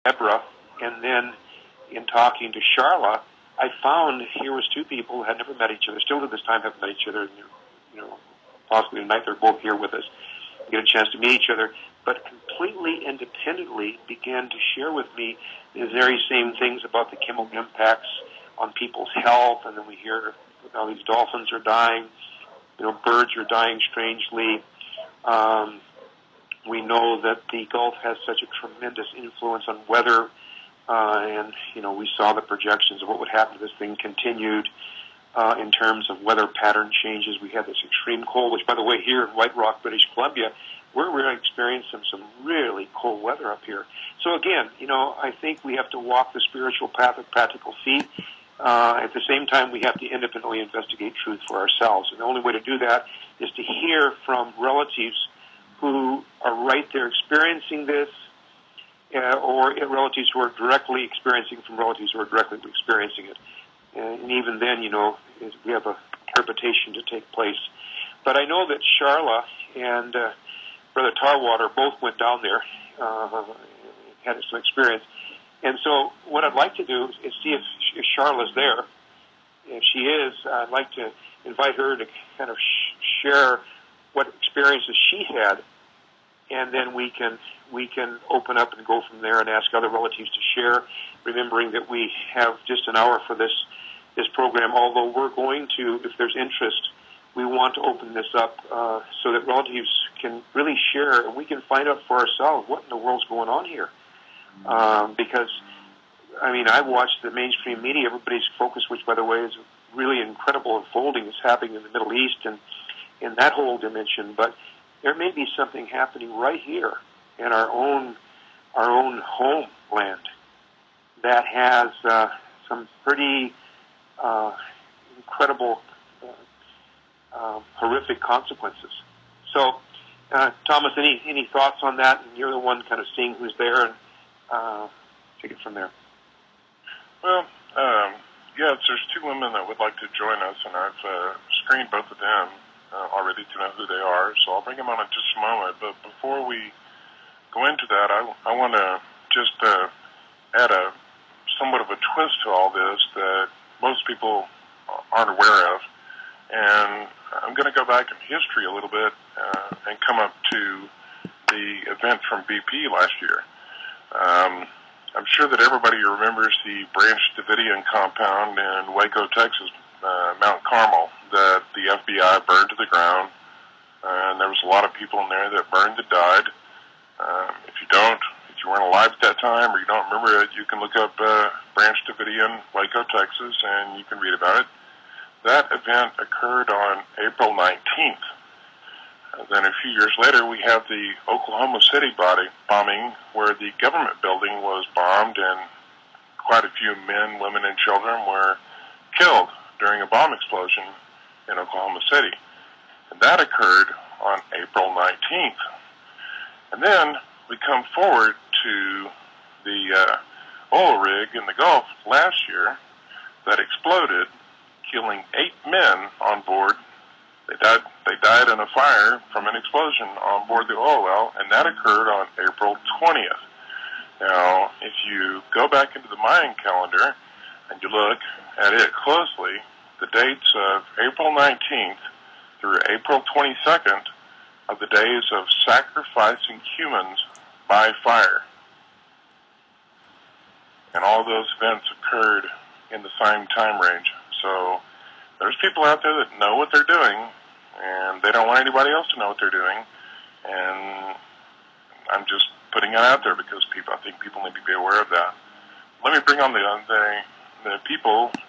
Deborah, and then in talking to Charla, I found here was two people who had never met each other, still to this time haven't met each other, and possibly tonight they're both here with us, get a chance to meet each other, but completely independently began to share with me the very same things about the chemical impacts on people's health, and then we hear how these dolphins are dying, birds are dying strangely. We know that the Gulf has such a tremendous influence on weather, and we saw the projections of what would happen if this thing continued in terms of weather pattern changes. We had this extreme cold, which, by the way, here in White Rock, British Columbia, we're really experiencing some really cold weather up here. So again, I think we have to walk the spiritual path of practical feet. At the same time, we have to independently investigate truth for ourselves. And the only way to do that is to hear from relatives who are right there experiencing this, or relatives who are directly experiencing from relatives who are directly experiencing it. And even then, we have a interpretation to take place. But I know that Charla and Brother Tarwater both went down there, had some experience. And so what I'd like to do is see if Charla's there. If she is, I'd like to invite her to kind of share what experiences she had, and then we can open up and go from there and ask other relatives to share, remembering that we have just an hour for this program, although we're going to, if there's interest, we want to open this up so that relatives can really share, and we can find out for ourselves what in the world's going on here. Because, I've watched the mainstream media, everybody's focus, which, by the way, is really incredible unfolding that's happening in the Middle East and in that whole dimension, but there may be something happening right here in our own homeland that has some pretty incredible, horrific consequences. So, Thomas, any thoughts on that? And you're the one kind of seeing who's there, and take it from there. Well, yes, there's two women that would like to join us, and I've screened both of them already to know who they are, so I'll bring them on in just a moment. But before we go into that, I want to just add somewhat of a twist to all this that most people aren't aware of. And I'm going to go back in history a little bit and come up to the event from BP last year. I'm sure that everybody remembers the Branch Davidian compound in Waco, Texas, Mount Carmel, that the FBI burned to the ground. And there was a lot of people in there that burned that died. If you weren't alive at that time or you don't remember it, you can look up Branch Davidian, Waco, Texas, and you can read about it. That event occurred on April 19th. Then a few years later, we have the Oklahoma City bombing, where the government building was bombed and quite a few men, women, and children were killed during a bomb explosion in Oklahoma City. And that occurred on April 19th. And then we come forward to the oil rig in the Gulf last year that exploded, killing 8 men on board. They died in a fire from an explosion on board the oil well, and that occurred on April 20th. Now, if you go back into the Mayan calendar and you look at it closely, the dates of April 19th through April 22nd are the days of sacrificing humans by fire. And all those events occurred in the same time range. So there's people out there that know what they're doing, and they don't want anybody else to know what they're doing. And I'm just putting it out there because I think people need to be aware of that. Let me bring on the people